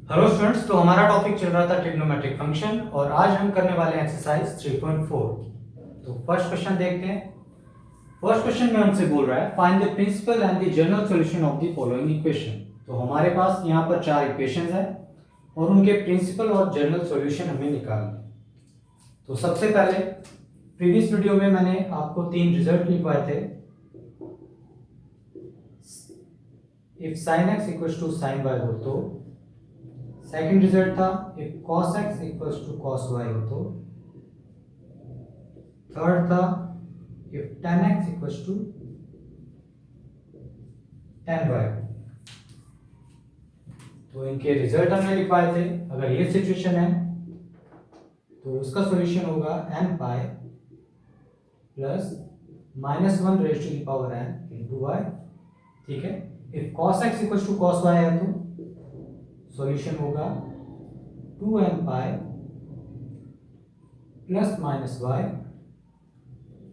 Hello students, तो हमारा topic चल रहा था ट्रिग्नोमेट्रिक फंक्शन और आज हम करने वाले हैं एक्सरसाइज 3.4। तो फर्स्ट क्वेश्चन देखते हैं। फर्स्ट क्वेश्चन में हमसे बोल रहा है find the principal and the general solution of the following equation. तो हमारे पास यहाँ पर 4 इक्वेशंस हैं और उनके प्रिंसिपल और जनरल सॉल्यूशन हमें निकालना है। तो सबसे पहले प्रीवियस वीडियो में मैंने आपको 3 रिजल्ट लिखवाए थे। If sin x equals to sin y हो तो सेकंड रिजल्ट था if cos x equals to cos y हो तो, थर्ड था if tan x equals to tan y। तो इनके रिजल्ट हमने लिखवाए थे। अगर ये सिचुएशन है तो उसका सॉल्यूशन होगा n pi plus -1 raise to the power n into y। ठीक है। If cos x equals to cos y है तो सॉल्यूशन होगा 2n pi plus minus y।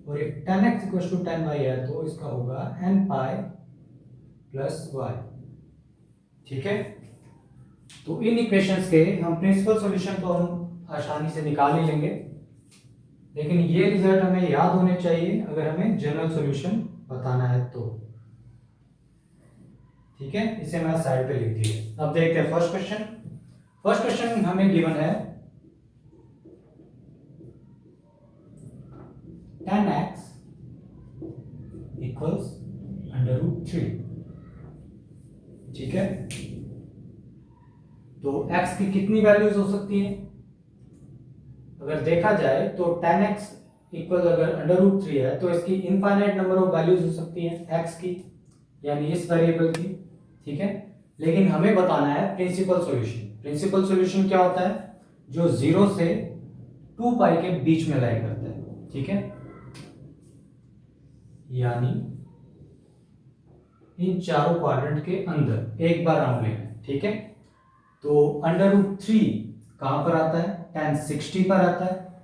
और if tan x equals to tan y है तो इसका होगा n पाई प्लस y। ठीक है। तो इन इक्वेशंस के हम प्रिंसिपल सॉल्यूशन तो हम आसानी से निकाल ही लेंगे, लेकिन ये रिजल्ट हमें याद होने चाहिए अगर हमें जनरल सॉल्यूशन बताना है तो। ठीक है, इसे मैं साइड पे लिख दिया। अब देखते हैं फर्स्ट क्वेश्चन। फर्स्ट क्वेश्चन हमें गिवन है tan x इक्वल्स √3। ठीक है। तो x की कितनी वैल्यूज हो सकती हैं? अगर देखा जाए तो tan x इक्वल अगर √3 है तो इसकी इनफाइनाइट नंबर ऑफ वैल्यूज हो सकती हैं x की, यानी इस वेरिएबल की। ठीक है। लेकिन हमें बताना है प्रिंसिपल सॉल्यूशन। प्रिंसिपल सॉल्यूशन क्या होता है? जो 0 से 2 पाई के बीच में लाई करता है। ठीक है। यानी इन चारों क्वाड्रेंट के अंदर एक बार राउंड लेना है। ठीक है। तो √3 कहां पर आता है? tan 60 पर आता है,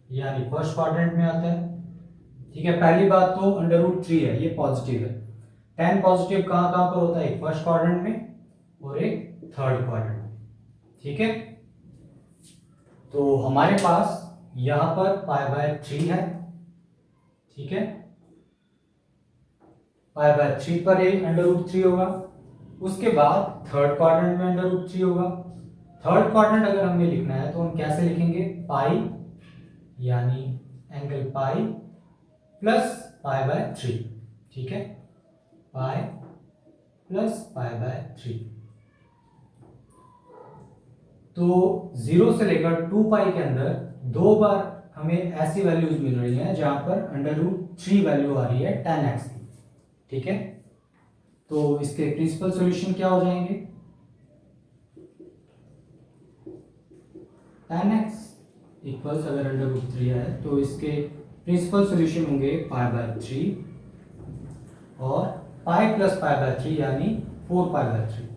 यानी फर्स्ट क्वाड्रेंट में आता है। ठीक है। पहली बात तो √3 है, ये पॉजिटिव है। tan पॉजिटिव कहां कहां पर होता है? एक फर्स्ट क्वाड्रेंट में और एक थर्ड क्वाड्रेंट में। ठीक है। तो हमारे पास यहां पर π/3 है। ठीक है। π/3 पर एक √3 होगा। उसके बाद थर्ड क्वाड्रेंट में √3 होगा। थर्ड क्वाड्रेंट अगर हमें लिखना है तो हम कैसे लिखेंगे? पाई, यानी एंगल पाई प्लस π/3। ठीक है। Pi plus π/3। तो 0 से लेकर 2 पाई के अंदर 2 बार हमें ऐसी वैल्यूज मिल रही हैं जहां पर √3 वैल्यू आ रही है tan x की। ठीक है। तो इसके प्रिंसिपल सॉल्यूशन क्या हो जाएंगे? tan x इक्वल्स अगर √3 है तो इसके प्रिंसिपल सॉल्यूशन होंगे π/3 और पाई प्लस π/3 यानी 4π/3।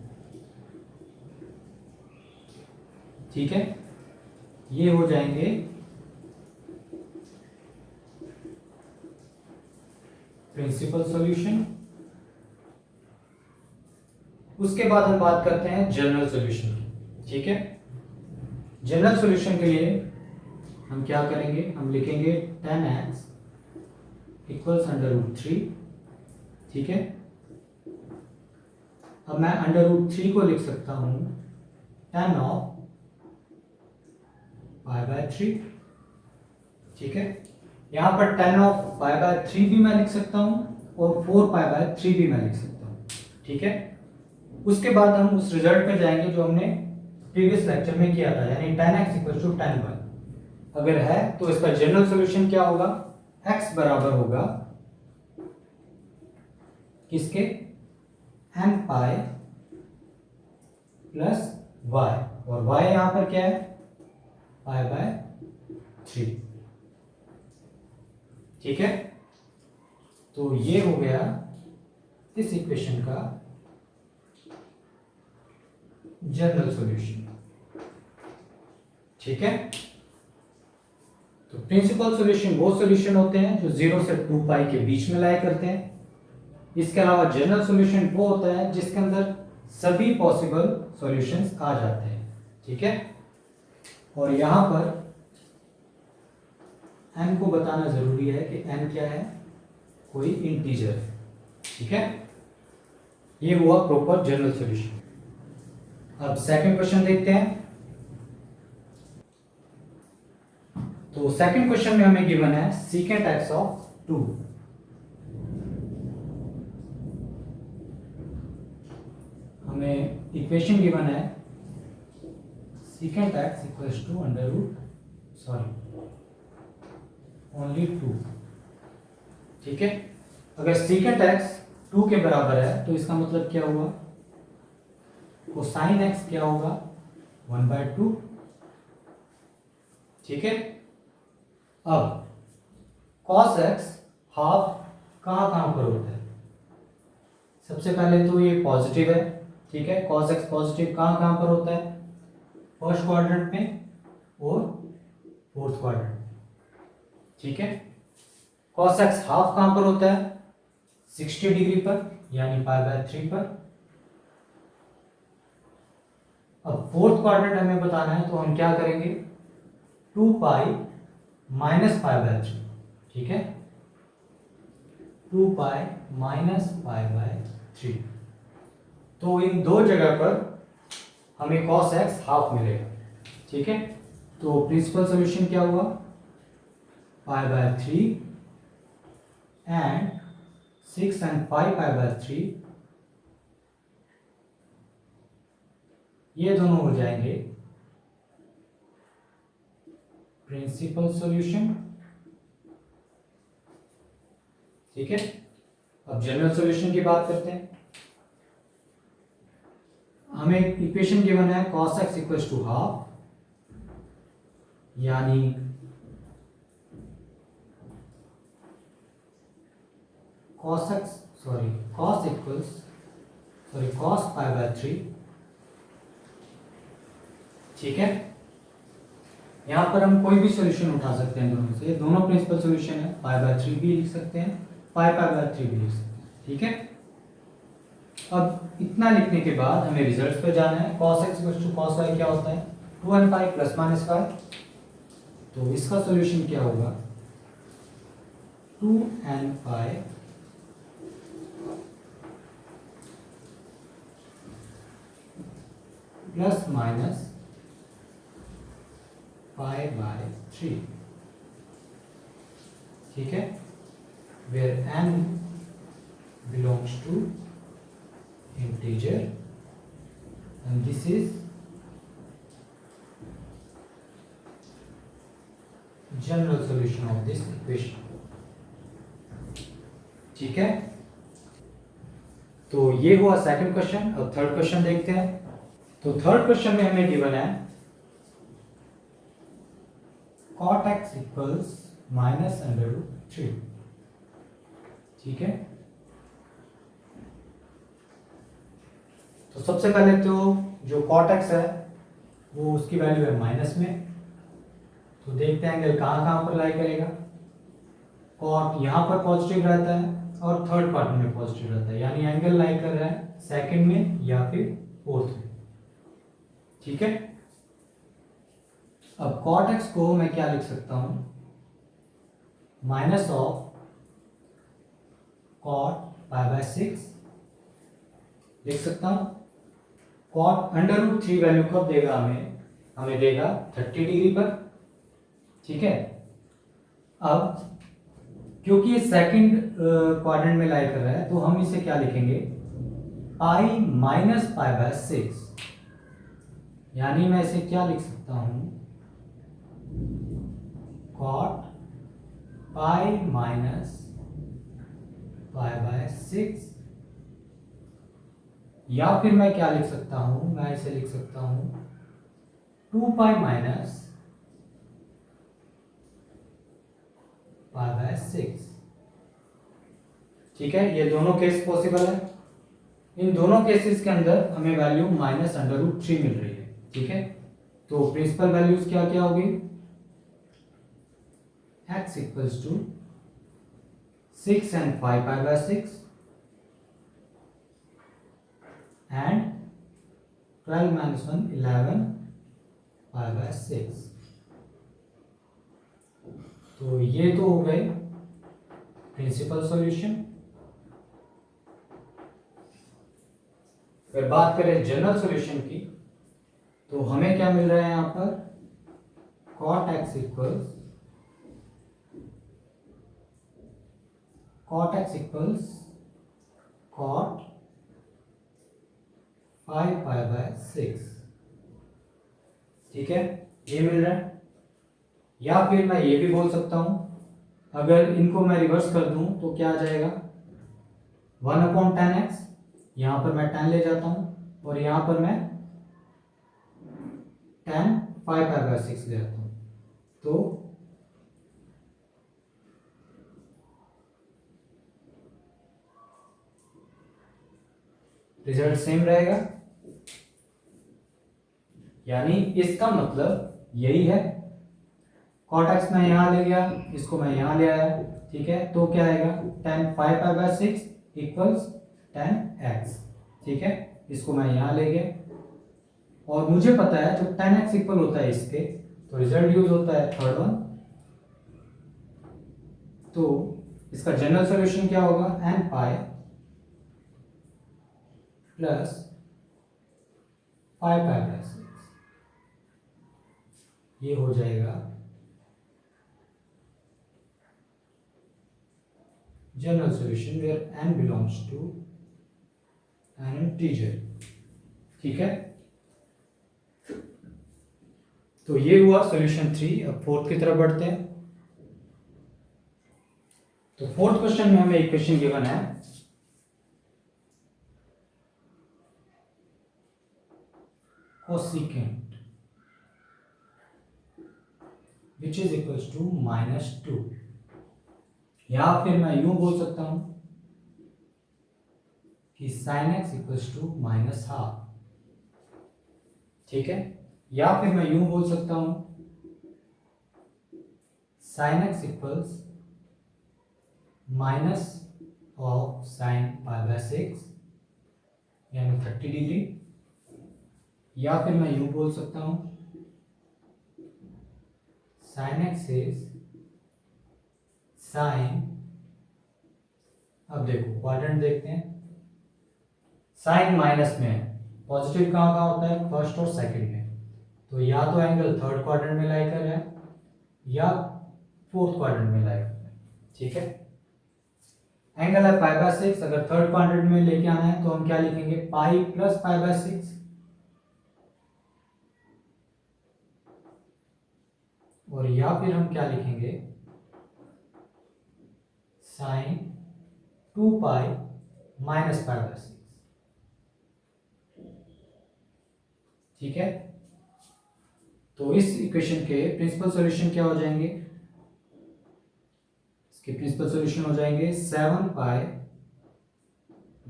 ठीक है। ये हो जाएंगे प्रिंसिपल सॉल्यूशन। उसके बाद हम बात करते हैं जनरल सॉल्यूशन की। ठीक है। जनरल सॉल्यूशन के लिए हम क्या करेंगे? हम लिखेंगे tan x इक्वल्स √3। ठीक है। अब मैं √3 को लिख सकता हूं tan ऑफ π/3। ठीक है। यहां पर tan ऑफ π/3 भी मैं लिख सकता हूं और 4π/3 भी मैं लिख सकता हूं। ठीक है। उसके बाद हम उस रिजल्ट पे जाएंगे जो हमने प्रीवियस लेक्चर में किया था, यानी tan x equal to tan y। अगर है तो इसका जनरल सॉल्यूशन क्या होगा? x बराबर होगा किसके? n पाई प्लस y, और y यहां पर क्या है? π/3। ठीक है। तो ये हो गया इस इक्वेशन का जनरल सॉल्यूशन। ठीक है। तो प्रिंसिपल सॉल्यूशन वो सॉल्यूशन होते हैं जो 0 से 2 पाई के बीच में लाया करते हैं। इसके अलावा जनरल सॉल्यूशन वो होता है जिसके अंदर सभी पॉसिबल सॉल्यूशंस आ जाते हैं, ठीक है। और यहां पर n को बताना जरूरी है कि n क्या है, कोई इंटीजर है, ठीक है। ये हुआ प्रॉपर जनरल सॉल्यूशन। अब सेकंड क्वेश्चन देखते हैं। तो सेकंड क्वेश्चन में हमें गिवन है सीकेंट एक्स ऑफ 2। हमें इक्वेशन गिवन है secant x equals to under root only 2, ठीक है। अगर सीकेंट एक्स 2 के बराबर है तो इसका मतलब क्या हुआ, कोसाइन एक्स क्या होगा 1/2, ठीक है। अब कॉस एक्स हाफ कहां कहां पर होता है, सबसे पहले तो ये पॉजिटिव है, ठीक है। कॉस एक्स पॉजिटिव कहां कहां पर होता है, फर्स्ट क्वाड्रेंट में और फोर्थ क्वाड्रेंट, ठीक है। कॉस एक्स हाफ कहां पर होता है, 60 डिग्री पर यानी π/3 पर। अब फोर्थ क्वाड्रेंट हमें बताना है तो हम क्या करेंगे, 2π - π/3, ठीक है। 2π - π/3। तो इन दो जगह पर हमें cos x हाफ मिलेगा, ठीक है। तो प्रिंसिपल सॉल्यूशन क्या हुआ, π/3 एंड 6 and 5 π/3, ये दोनों हो जाएंगे प्रिंसिपल सॉल्यूशन, ठीक है। अब जनरल सॉल्यूशन की बात करते हैं। हमें इक्वेशन गिवन है cos x equals to half, यानी cos π/3, ठीक है। यहां पर हम कोई भी सॉल्यूशन उठा सकते हैं, दोनों से, दोनों प्रिंसिपल सॉल्यूशन है, π/3 भी लिख सकते हैं, 5π/3 भी लिख सकते हैं, ठीक है। अब इतना लिखने के बाद हमें रिजल्ट्स पे जाना है। cos x cos y क्या होता है, 2nπ ± π। तो इसका सॉल्यूशन क्या होगा, 2nπ ± π/3, ठीक है। where n belongs to integer and this is general solution of this equation, ठीक है। तो ये हुआ सेकंड क्वेश्चन। अब थर्ड क्वेश्चन देखते हैं। तो थर्ड क्वेश्चन में हमें गिवन है cot x इक्वल्स -√3, ठीक है। तो सबसे पहले तो जो cot x है वो उसकी वैल्यू है माइनस में, तो देखते हैं एंगल कहां कहां पर लाई करेगा। cot यहां पर पॉजिटिव रहता है और थर्ड क्वाड्रेंट में पॉजिटिव रहता है, यानी एंगल लाई कर रहा है सेकंड में या फिर फोर्थ में, ठीक है। अब cot x को मैं क्या लिख सकता हूं, माइनस ऑफ cot π/6 लिख सकता हूं। cot √3 वैल्यू कब देगा, हमें देगा 30 डिग्री पर, ठीक है। अब क्योंकि ये सेकंड क्वाड्रेंट में लाई कर रहा है तो हम इसे क्या लिखेंगे, π - π/6, यानी मैं इसे क्या लिख सकता हूं, cot π - π/6, या फिर मैं क्या लिख सकता हूं, मैं इसे लिख सकता हूं 2π - π/6, ठीक है। ये दोनों केस पॉसिबल है। इन दोनों केसेस के अंदर हमें वैल्यू -√3 मिल रही है, ठीक है। तो प्रिंसिपल वैल्यूज क्या क्या होगी, x equals to 6 and 5 π/6 and 12 minus 1 11 pi by 6। तो ये तो हो गए प्रिंसिपल सॉल्यूशन। अगर बात करें जनरल सॉल्यूशन की, तो हमें क्या मिल रहा है यहाँ पर, cot x equals cot 5 pi by 6। ठीक है, ये मिल रहा है। या फिर मैं ये भी बोल सकता हूं, अगर इनको मैं रिवर्स कर दूं तो क्या आ जाएगा, 1/10x, यहां पर मैं 10 ले जाता हूं और यहां पर मैं 10 5 पाई बाय 6 ले जाता हूं, तो रिजल्ट सेम रहेगा। यानी इसका मतलब यही है, cot x मैं यहां ले गया, इसको मैं यहां ले आया, ठीक है, तो क्या आएगा 10 5 पाई बाय 6 इक्वल्स 10x। ठीक है, इसको मैं यहां ले गया और मुझे पता है जब 10x इक्वल होता है इसके, तो रिजल्ट यूज होता है थर्ड वन। तो इसका जनरल सॉल्यूशन क्या होगा, n pi plus 5 pi by 6, ये हो जाएगा general solution where n belongs to an integer. ठीक है, तो ये हुआ सॉल्यूशन 3। अब फोर्थ की तरफ बढ़ते हैं। तो फोर्थ क्वेश्चन में हमें इक्वेशन गिवन है, cosecant which is equals to -2, या फिर मैं यूं बोल सकता हूं कि sin x इक्वल्स टू -12। ठीक है, या फिर मैं यूं बोल सकता हूं sin x equals minus of sine pi by 6 यानी 30 डिग्री, या फिर मैं यूं बोल सकता हूं sin x इज साइन, अब देखो क्वाड्रेंट देखते हैं, साइन माइनस में है, पॉजिटिव कहाँ कहाँ होता है, फर्स्ट और सेकंड में, तो या तो एंगल थर्ड क्वाड्रेंट में लाई कर रहा है या फोर्थ क्वाड्रेंट में लाई कर रहा है। ठीक है, एंगल है पाई बाय 6, अगर थर्ड क्वाड्रेंट में लेके आना है तो हम क्या लिखेंगे, पाई प्लस पाई बाय 6, और या फिर हम क्या लिखेंगे, sine 2 pi minus pi by 6। ठीक है, तो इस इक्वेशन के प्रिंसिपल सॉल्यूशन क्या हो जाएंगे, इसके प्रिंसिपल सॉल्यूशन हो जाएंगे 7 pi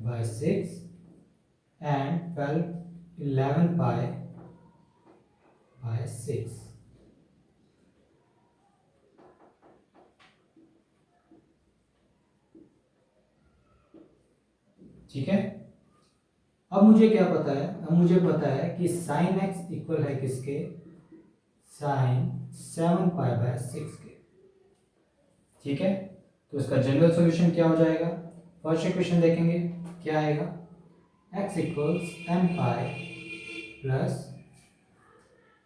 by 6 and 11 pi by 6। ठीक है, अब मुझे क्या पता है, अब मुझे पता है कि साइन x इक्वल है किसके, साइन 7 पाई बाय 6 के। ठीक है, तो इसका जनरल सॉल्यूशन क्या हो जाएगा, फर्स्ट इक्वेशन देखेंगे क्या आएगा, x equals m pi plus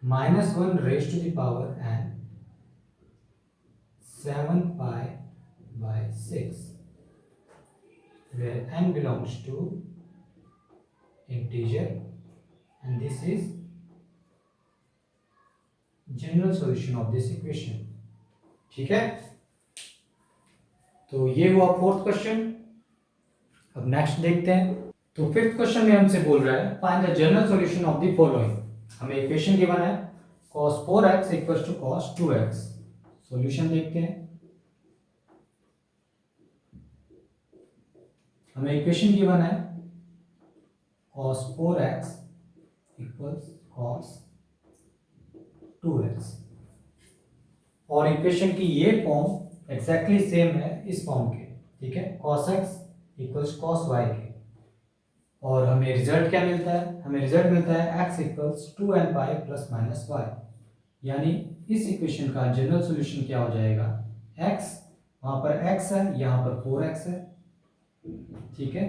-1 raise to the power n 7 pi by 6 where n belongs to integer and this is general solution of this equation। ठीक है, तो ये हुआ फोर्थ क्वेश्चन। अब नेक्स्ट देखते हैं। तो फिफ्थ क्वेश्चन में हमसे बोल रहा है find the general solution of the following. हमें इक्वेशन गिवन है cos 4x equals to cos 2x। Solution देखते हैं। हमें इक्वेशन गिवन है cos 4x equals cos 2x, और इक्वेशन की ये फॉर्म एग्जैक्टली सेम है इस फॉर्म के। ठीक है, cos x equals cos y के। और हमें रिजल्ट क्या मिलता है, हमें रिजल्ट मिलता है x equals 2n pi plus minus y, यानी इस इक्वेशन का जनरल सॉल्यूशन क्या हो जाएगा, x, वहां पर x है, यहाँ पर 4x है, ठीक है,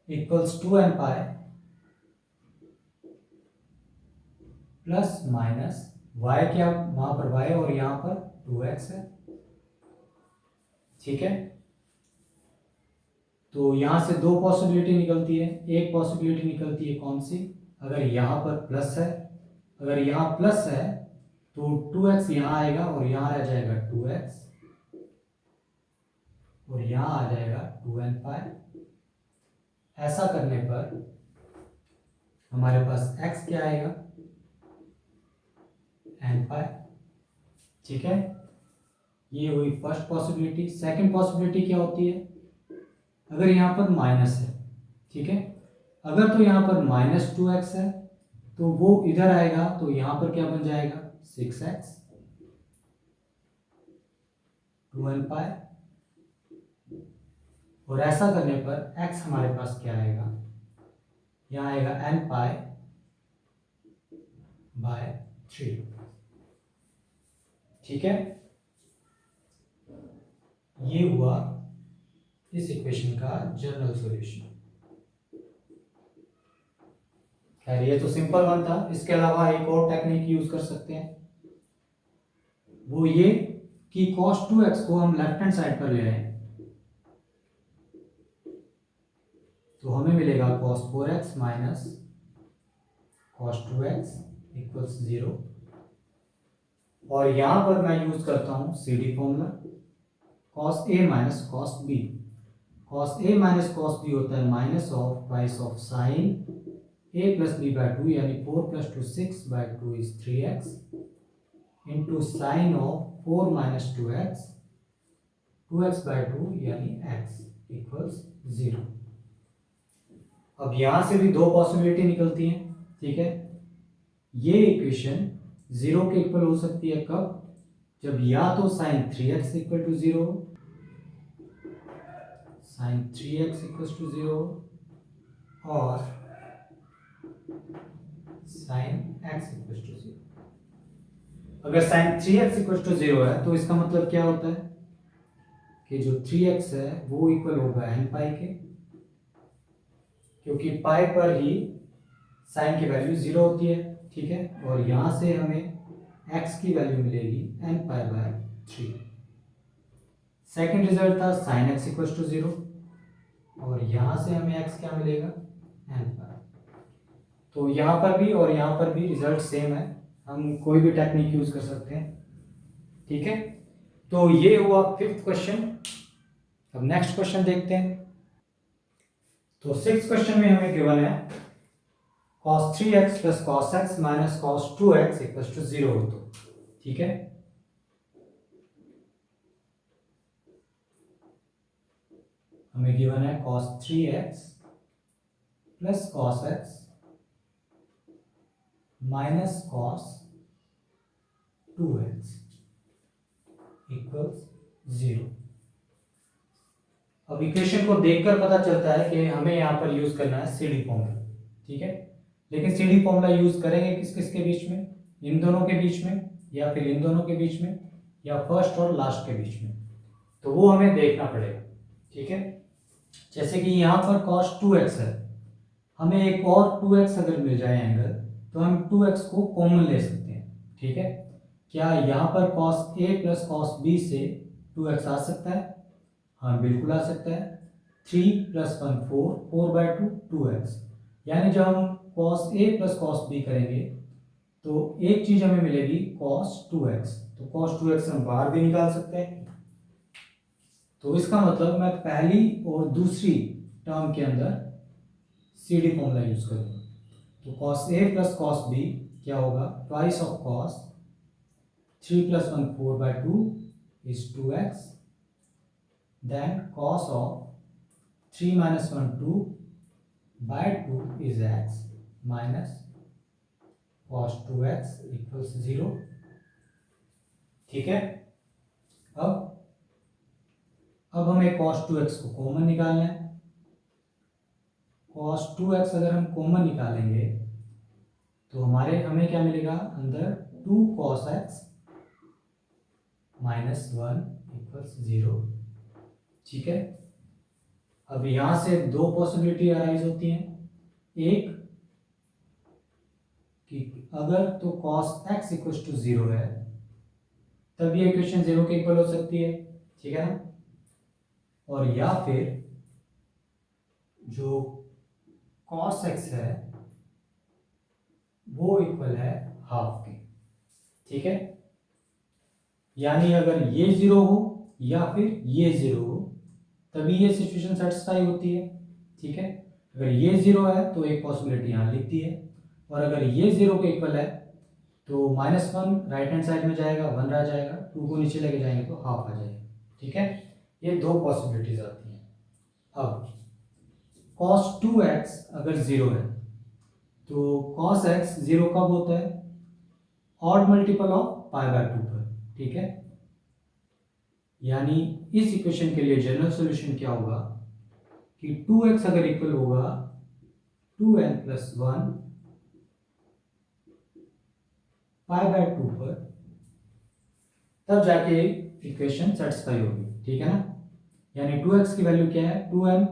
equals 2n pi plus minus y, क्या वहां पर y और यहाँ पर 2x है, ठीक है। तो यहां से दो पॉसिबिलिटी निकलती है, एक पॉसिबिलिटी निकलती है कौन सी, अगर यहाँ पर प्लस है, अगर यहाँ प्लस है तो 2x यहाँ आएगा और यहाँ रह जाएगा 2x और यहाँ आ जाएगा 2n पाई। ऐसा करने पर हमारे पास x क्या आएगा, n पाई, ठीक है। ये हुई फर्स्ट पॉसिबिलिटी। सेकंड पॉसिबिलिटी क्या होती है, अगर यहाँ पर माइनस है, ठीक है, अगर तो यहाँ पर -2x है तो वो इधर आएगा तो यहाँ पर क्या बन जाएगा 6x 2n पाई, और ऐसा करने पर x हमारे पास क्या आएगा, यहाँ आएगा n पाई बाय 3, ठीक है। ये हुआ इस इक्वेशन का जनरल सॉल्यूशन। खैर ये तो सिंपल वन था, इसके अलावा एक और टेक्निक यूज कर सकते हैं, वो ये कि cos 2x को हम लेफ्ट हैंड साइड पर ले रहे हैं, तो हमें मिलेगा cos 4x minus cos 2x equals 0, और यहां पर मैं यूज करता हूं CD formula, cos a minus cos b, cos a minus cos b होता है minus of twice of sine a plus b by 2, यानी 4 plus 2 6 by 2 is 3x into sine of 4 minus 2x 2x by 2 यानी x equals 0। अब यहां से भी दो possibility निकलती हैं, ठीक है। ये इक्वेशन 0 के इक्वल हो सकती है कब, जब या तो sine 3x equal to 0, sine 3x equal to 0, और साइन x इक्वल टू 0। अगर साइन 3x इक्वल टू 0 है तो इसका मतलब क्या होता है कि जो 3x है वो इक्वल होगा n पाई के, क्योंकि पाई पर ही साइन की वैल्यू 0 होती है, ठीक है। और यहां से हमें x की वैल्यू मिलेगी n pi by 3। Second result था साइन x इक्वल टू 0, और यहां से हमें x क्या मिलेगा n पाई। तो यहां पर भी और यहां पर भी रिजल्ट सेम है, हम कोई भी टेक्निक यूज कर सकते हैं, ठीक है। तो ये हुआ फिफ्थ क्वेश्चन। अब नेक्स्ट क्वेश्चन देखते हैं। तो सिक्स क्वेश्चन में हमें गिवन है cos 3x plus cos x minus cos 2x equal to 0 हो, तो ठीक है। हमें गिवन है cos 3x plus cos x minus cos 2x equals 0। अब इक्वेशन को देखकर पता चलता है कि हमें यहाँ पर यूज करना है CD फॉर्मूला, ठीक है। लेकिन CD फॉर्मूला यूज करेंगे किस किस के बीच में, इन दोनों के बीच में, या फिर इन दोनों के बीच में, या फर्स्ट और लास्ट के बीच में, तो वो हमें देखना पड़ेगा, ठीक है। जैसे कि यहाँ पर cos 2x है, हमें एक और 2x अगर मिल जाए एंगल, तो हम 2x को कॉमन ले सकते हैं, ठीक है। क्या यहाँ पर cos a plus cos b से 2x आ सकता है, हाँ बिल्कुल आ सकता है। 3 प्लस 1 4, 4 बाय 2 2x, यानी जब हम cos a plus cos b करेंगे तो एक चीज हमें मिलेगी cos 2x, तो cos 2x हम बाहर भी निकाल सकते हैं। तो इसका मतलब मैं पहली और दूसरी टर्म के अंदर CD फॉर्मूला यूज करूंगा। तो cos a plus cos b क्या होगा, twice of cos 3 plus 1 4 by 2 is 2x, then cos of 3 minus 1 2 by 2 is x minus cos 2x equals 0, ठीक है। अब हमें cos 2x को कॉमन निकालना है, cos 2x अगर हम कॉमन निकालेंगे तो हमें क्या मिलेगा अंदर 2 cos x माइनस 1 इक्वल्स 0। ठीक है, अब यहां से दो पॉसिबिलिटी अराइज होती हैं। एक कि अगर तो cos x इक्वल्स टू 0 है तब ये इक्वेशन 0 के इक्वल हो सकती है। ठीक है ना, और या फिर जो cos x है वो इक्वल है हाफ के। ठीक है, यानी अगर ये 0 हो या फिर ये 0 हो तभी ये सिचुएशन सेटिस्फाई होती है। ठीक है, अगर ये 0 है तो एक पॉसिबिलिटी यहाँ लिख दी है, और अगर ये 0 के इक्वल है तो -1 राइट हैंड साइड में जाएगा, 1 रह जाएगा, 2 को नीचे लेके जाएंगे तो हाफ आ जाएगा। ठीक है, ये दो पॉसिबिलिटीज आती हैं। अब cos 2x अगर 0 है तो cos x 0 कब होता है? ऑड मल्टीपल ऑफ π/2 पर। ठीक है, यानी इस इक्वेशन के लिए जनरल सॉल्यूशन क्या होगा कि 2x अगर इक्वल होगा 2n + 1 π/2 पर, तब जाके इक्वेशन सेटिस्फाई होगी। ठीक है ना, यानी 2x की वैल्यू क्या है? 2n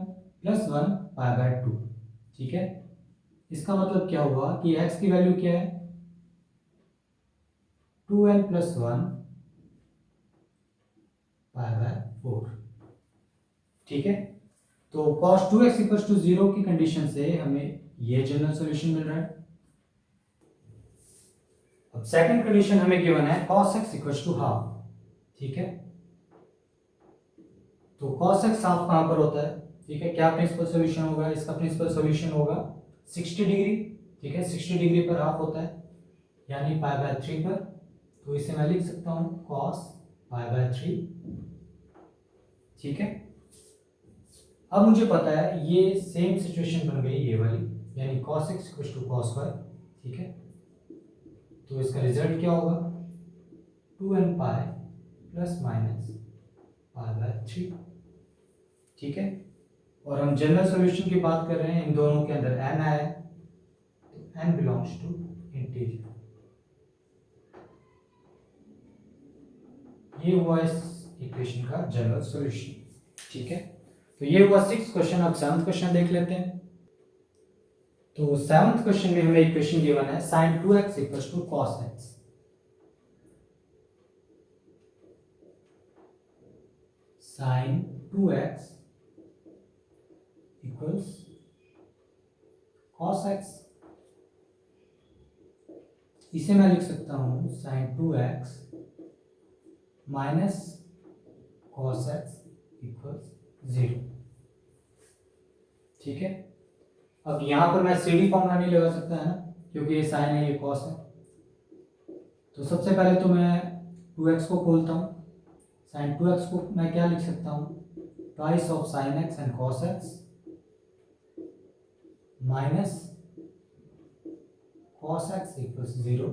+ 1 π/2। ठीक है, इसका मतलब क्या हुआ कि x की वैल्यू क्या है? 2n + 1 π/4। ठीक है, तो cos 2x = 0 की कंडीशन से हमें ये जनरल सॉल्यूशन मिल रहा है। अब सेकंड कंडीशन हमें गिवन है cos x = हाफ। ठीक है, तो cos x हाफ कहां पर होता है? ठीक है, क्या प्रिंसिपल सॉल्यूशन होगा? इसका प्रिंसिपल सॉल्यूशन होगा 60 डिग्री। ठीक है, 60 डिग्री पर हाफ होता है, यानी π/3 पर। तो इसे मैं लिख सकता हूं cos π/3। ठीक है, अब मुझे पता है ये सेम सिचुएशन बन गई ये वाली, यानी cos x = cos y। ठीक है, तो इसका रिजल्ट क्या होगा? 2n π ± π/3। ठीक है, और हम जनरल सॉल्यूशन की बात कर रहे हैं, इन दोनों के अंदर n आया है तो n बिलोंग्स टू इंटीजर। ये हुआ इस इक्वेशन का जनरल सॉल्यूशन। ठीक है, तो ये हुआ 6th क्वेश्चन। अब 7th क्वेश्चन देख लेते हैं। तो 7th क्वेश्चन में हमें इक्वेशन गिवन है sin 2x = cos x। sin 2x = cos x। इसे मैं लिख सकता हूं sin 2x - cos x = 0। ठीक है, अब यहां पर मैं सीडी फॉर्मूला नहीं लगा सकता है ना, क्योंकि ये साइन है ये कॉस है। तो सबसे पहले तो मैं 2x को खोलता हूं। sin 2x को मैं क्या लिख सकता हूं? Twice of sin x and cos x minus cos x = 0।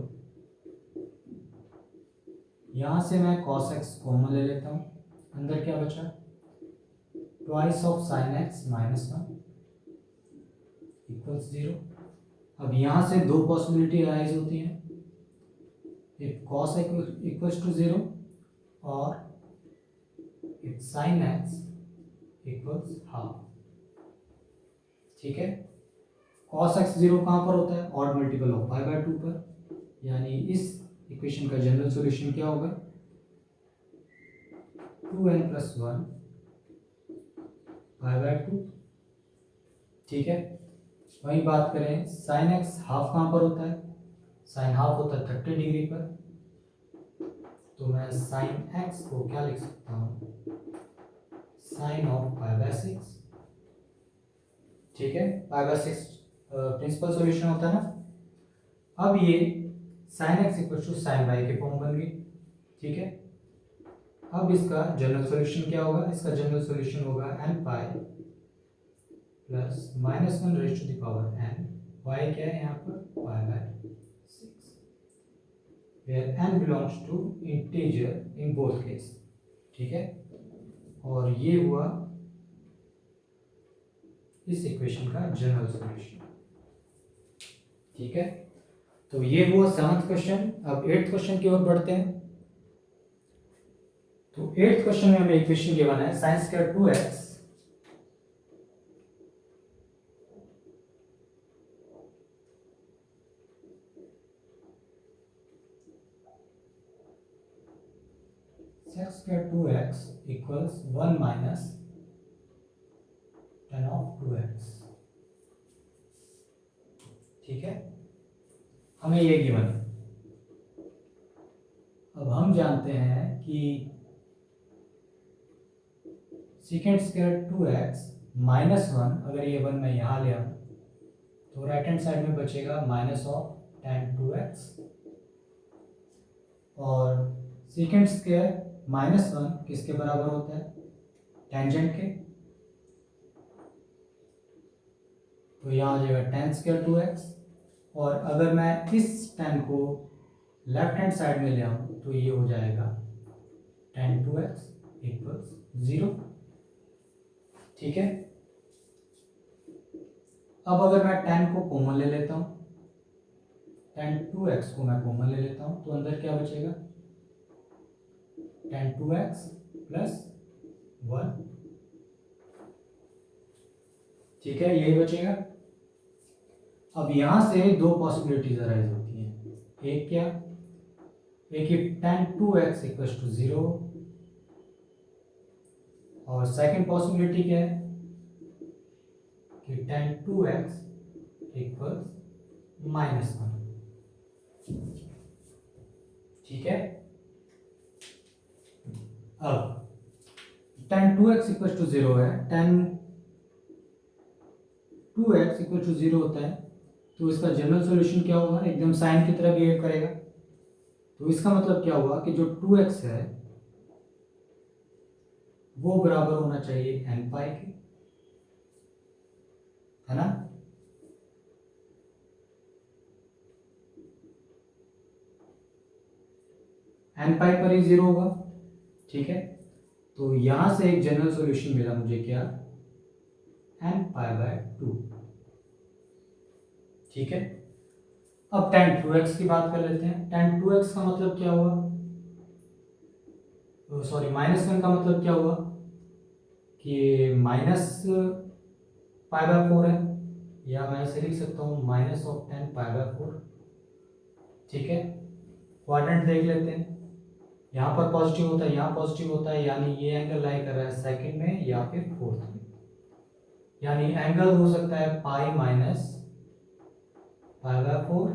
यहां से मैं cos x कॉमन ले लेता हूं, अंदर क्या बचा? Twice of sin x - 1 = 0। अब यहां से दो पॉसिबिलिटी अराइज होती हैं, if cos x = 0 और if sin x = हाफ। ठीक है, cos x 0 कहां पर होता है? ऑड मल्टीपल ऑफ π/2 पर, यानी इस इक्वेशन का जनरल सॉल्यूशन क्या होगा? 2n + 1 π/2। ठीक है, वही बात करें sin x हाफ कहां पर होता है? sin हाफ होता है 30 डिग्री पर, तो मैं sin x को क्या लिख सकता हूं? sin of π/6। ठीक है, π/6 प्रिंसिपल सॉल्यूशन होता है ना। अब ये sin x = sin y के फॉर्म बन गई। ठीक है, अब इसका जनरल सॉल्यूशन क्या होगा? इसका जनरल सॉल्यूशन होगा n π + -1n। y क्या है यहाँ पर? π/6, where n belongs to integer in both case। ठीक है, और ये हुआ इस इक्वेशन का जनरल सॉल्यूशन। ठीक है, तो ये हुआ 7th क्वेश्चन। अब 8th क्वेश्चन की ओर बढ़ते हैं। तो 8th क्वेश्चन में हमें इक्वेशन गिवन है sin square 2x sec square 2x equals 1 minus tan of 2x। ठीक है, हमें ये गिवन है। अब हम जानते हैं कि secant स्क्वायर 2x माइनस 1, अगर ये 1 मैं यहाँ ले आऊँ तो राइट हैंड साइड में बचेगा माइनस ऑफ tan 2x, और secant स्क्वायर माइनस 1 किसके बराबर होता है? टेंजेंट के। तो यहाँ आ जाएगा tan स्क्वायर 2x, और अगर मैं इस tan को लेफ्ट हैंड साइड में ले आऊँ तो ये हो जाएगा tan 2x इक्वल्स 0। ठीक है, अब अगर मैं tan को कॉमन ले लेता हूँ, tan 2x को मैं कॉमन ले लेता हूँ, तो अंदर क्या बचेगा? tan 2x plus 1। ठीक है, यही बचेगा। अब यहां से दो पॉसिबिलिटीज अराइज होती हैं। एक क्या? एक कि tan 2x इक्वल्स टू 0, और सेकंड पॉसिबिलिटी क्या है कि tan 2x इक्वल्स माइनस 1। ठीक है, अब tan 2x इक्वल्स टू 0 है, tan 2x इक्वल टू 0 होता है, तो इसका जनरल सॉल्यूशन क्या होगा? एकदम साइन की तरह बिहेव करेगा। तो इसका मतलब क्या हुआ कि जो 2x है वो बराबर होना चाहिए n पाई के, है ना? n पाई पर ही 0 होगा। ठीक है, तो यहां से एक जनरल सॉल्यूशन मिला मुझे, क्या? n pi by 2। ठीक है, अब tan 2x की बात कर लेते हैं। tan 2x का मतलब क्या हुआ? सॉरी, माइनस 1 का मतलब क्या हुआ कि माइनस पाई बाय 4 है, या मैं ऐसे लिख सकता हूँ minus of tan pi by 4। ठीक है, क्वाड्रेंट देख लेते हैं। यहाँ पर पॉजिटिव होता है, यहाँ पॉजिटिव होता है, यानी ये एंगल लाई कर रहा है सेकंड में या फिर फोर्थ में। यानी एंगल हो सकता है पाई माइनस पाई बाय 4,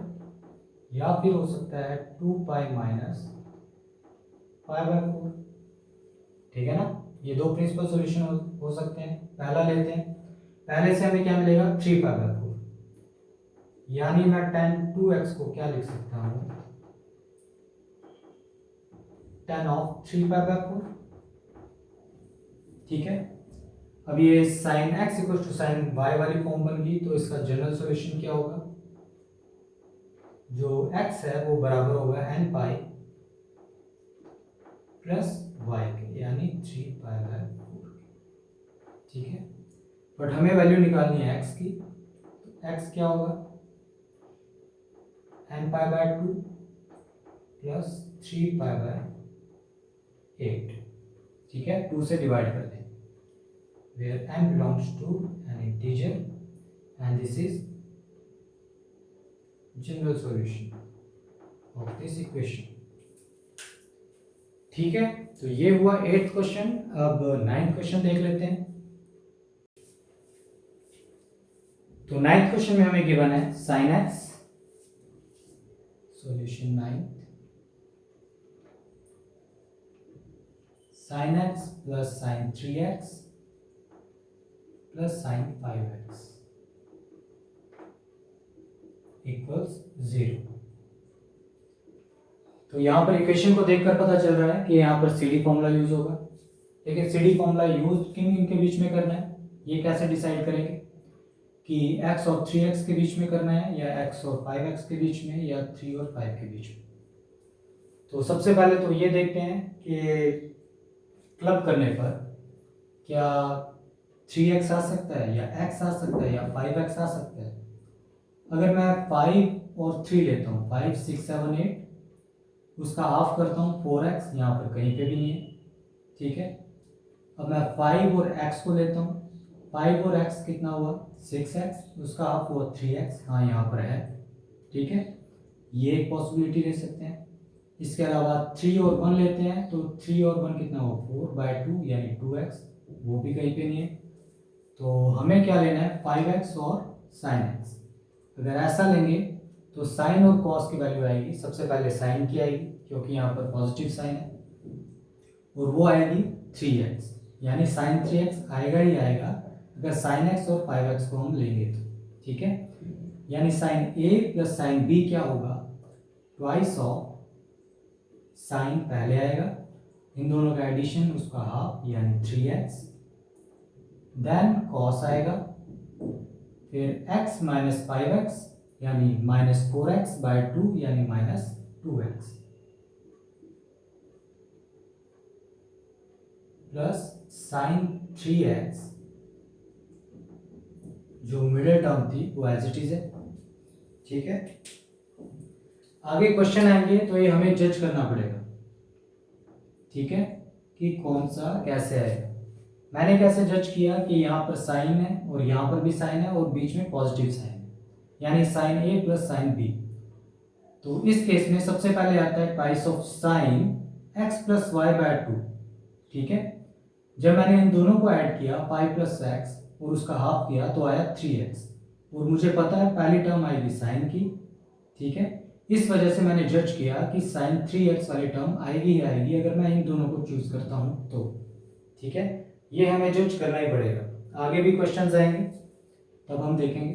या फिर हो सकता है 2 पाई माइनस पाई बाय 4। ठीक है ना? ये दो प्रिंसिपल सॉल्यूशन हो सकते हैं। पहला लेते हैं। पहले से हमें क्या मिलेगा? 3 पाई बाय 4, यानी मैं tan 2x को क्या लिख सकता हूँ? tan of 3 pi by 4। ठीक है, अब ये sin x equal to sin y वाली फॉर्म बन गई, तो इसका जनरल सॉल्यूशन क्या होगा? जो x है वो बराबर होगा n पाई प्लस y के, यानी 3 पाई बाय 4। ठीक है, बट हमें वैल्यू निकालनी है x की, तो x क्या होगा? n pi by 2 plus 3 pi bye 8। ठीक है, 2 से डिवाइड कर दें, where n belongs to an integer and this is general solution of this equation। ठीक है, तो ये हुआ 8th क्वेश्चन। अब 9th क्वेश्चन देख लेते हैं। तो 9th क्वेश्चन में हमें गिवन है sin x, solution 9, sin x plus sin 3x plus sin 5x equals 0। तो यहाँ पर इक्वेशन को देखकर पता चल रहा है कि यहाँ पर CD फॉर्मूला यूज होगा। लेकिन CD फॉर्मूला यूज किन किन के बीच में करना है, ये कैसे डिसाइड करेंगे कि x और 3x के बीच में करना है, या x और 5x के बीच में, या 3 और 5 के बीच में? तो सबसे पहले तो ये देखते हैं कि क्लब करने पर क्या 3x आ सकता है या x आ सकता है या 5x आ सकता है। अगर मैं 5 और 3 लेता हूँ, 5 6 7 8, उसका हाफ करता हूँ 4x, यहाँ पर कहीं पे भी नहीं है, ठीक है। अब मैं 5 और x को लेता हूँ, 5 और x कितना हुआ 6x, उसका हाफ हुआ 3x, हाँ यहाँ पर है, ठीक है। ये एक पॉसिबिलिटी ले सकते हैं। इसके अलावा 3 और 1 लेते हैं तो 3 और 1 कितना हो 4/2 यानी 2x, वो भी कहीं पे नहीं है। तो हमें क्या लेना है 5x और sin x। अगर ऐसा लेंगे तो साइन और कॉस की वैल्यू आएगी, सबसे पहले साइन की आएगी क्योंकि यहाँ पर पॉजिटिव साइन है, और वो आएगी 3x, यानी साइन 3x आएगा ही आएगा अगर साइन x और 5x को हम लेंगे तो, ठीक है। यानी sine a plus sine b क्या होगा, ट्वाइस ऑफ साइन पहले आएगा, इन दोनों का एडिशन उसका हाफ यानी 3x, देन कॉस आएगा, फिर x माइनस 5x यानी माइनस 4x/2 यानी minus 2x, plus sign 3x, जो मिडिल टर्म थी वो एज इट इज है, ठीक है। आगे क्वेश्चन आएंगे तो ये हमें जज करना पड़ेगा, ठीक है, कि कौन सा कैसे आएगा। मैंने कैसे जज किया कि यहाँ पर साइन है और यहाँ पर भी साइन है और बीच में पॉजिटिव साइन है, यानी साइन ए प्लस साइन बी। तो इस केस में सबसे पहले आता है twice of sign x plus y/2, ठीक है। जब मैंने इन दोनों को ऐड किया 5 प्लस एक्स और उसका हाफ किया तो आया 3x, और मुझे पता है पहली टर्म आएगी साइन की, ठीक है। इस वजह से मैंने जज किया कि साइन 3x वाली टर्म आएगी ही आएगी अगर मैं इन दोनों को चूज करता हूं तो, ठीक है। ये हमें जज करना ही पड़ेगा। आगे भी क्वेश्चंस आएंगे तब हम देखेंगे।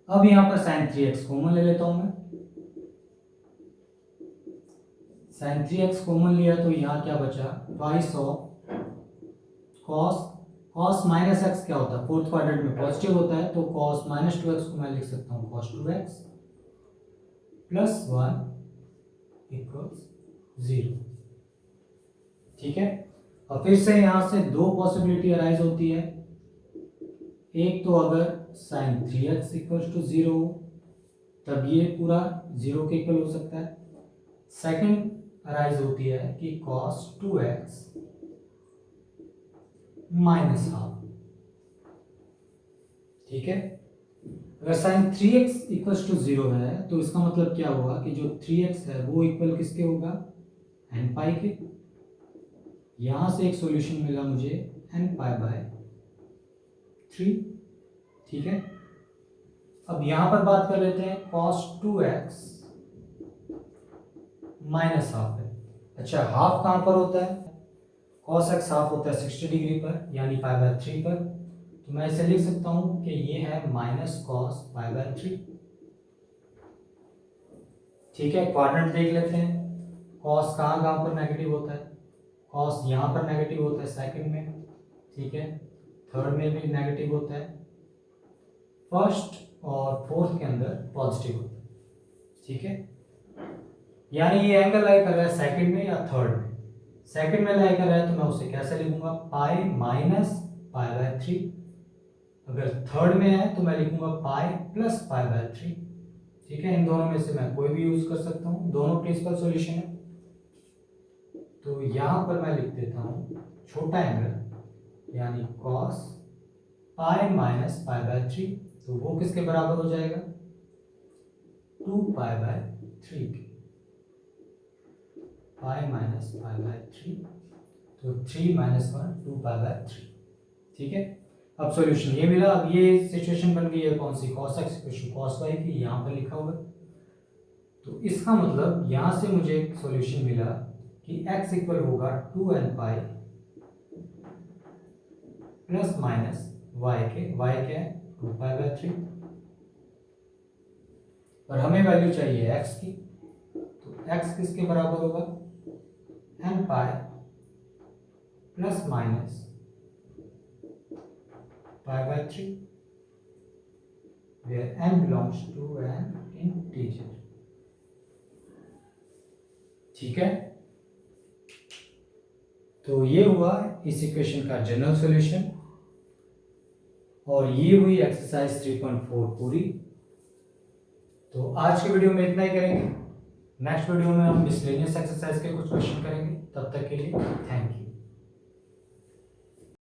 अब यहां पर साइन 3x कॉमन ले लेता हूं मैं, साइन 3x कॉमन लिया तो यहाँ क्या बचा, twice of cos minus x क्या होता है, फोर्थ क्वाड्रेंट में पॉजिटिव होता है, तो कॉस माइनस 2x को मैं लिख सकता हूँ कॉस 2x प्लस 1 इक्वल्स 0, ठीक है। और फिर से यहां से दो पॉसिबिलिटी अराइज होती है, एक तो अगर साइन 3x इक्वल्स टू 0 तब ये पूरा 0 के इक्वल हो सकता है। सेकंड अराइज होती है कि cos 2x माइनस हाफ, ठीक है। अगर साइन 3x इक्वल्स टू 0 है तो इसका मतलब क्या होगा कि जो 3x है वो इक्वल किसके होगा, n पाई के। यहां से एक सॉल्यूशन मिला मुझे n पाई/3, ठीक है। अब यहां पर बात कर लेते हैं cos 2x माइनस हाफ है। अच्छा, हाफ कहां पर होता है, cos x हाफ होता है 60 डिग्री पर यानी पाई/3 पर, तो मैं इसे लिख सकता हूं कि ये है माइनस cos पाई/3, ठीक है। क्वाड्रेंट देख लेते हैं, cos कहां कहां पर नेगेटिव होता है, cos यहां पर नेगेटिव होता है सेकंड में, ठीक है। थर्ड में भी नेगेटिव होता है, फर्स्ट और फोर्थ के अंदर पॉजिटिव होता है, ठीक है। यानी ये एंगल लाई कर रहा है सेकंड में या थर्ड में, सेकंड में लाई कर रहा है तो मैं उसे कैसे लिखूंगा, पाई माइनस पाई/3। अगर थर्ड में है तो मैं लिखूंगा पाई प्लस पाई/3, ठीक है। इन दोनों में से मैं कोई भी यूज कर सकता हूं, दोनों प्रिंसिपल सॉल्यूशन है। तो यहां पर मैं लिख देता हूं छोटा एंगल यानी cos पाई माइनस पाई/3, तो वो किसके बराबर हो जाएगा, 2 पाई/3 के, पाई माइनस पाई/3, तो 3 माइनस 1 2 पाई/3, ठीक है। अब सॉल्यूशन ये मिला। अब ये सिचुएशन बन गई है कौन सी, cos x cos y की, यहाँ पर लिखा हुआ है। तो इसका मतलब यहाँ से मुझे एक सॉल्यूशन मिला कि x इक्वल होगा 2n pi plus minus y के, y क्या है 2 पाई/3, और हमें वैल्यू चाहिए x की, तो x किसके बराबर होगा, n पाई प्लस माइनस पाई/3, where n belongs to an integer, ठीक है। तो ये हुआ इस इक्वेशन का जनरल सॉल्यूशन। और ये हुई एक्सरसाइज 3.4 पूरी। तो आज के वीडियो में इतना ही करेंगे। नेक्स्ट वीडियो में हम मिसलेनियस एक्सरसाइज के कुछ क्वेश्चन करेंगे। तब तक के लिए थैंक यू।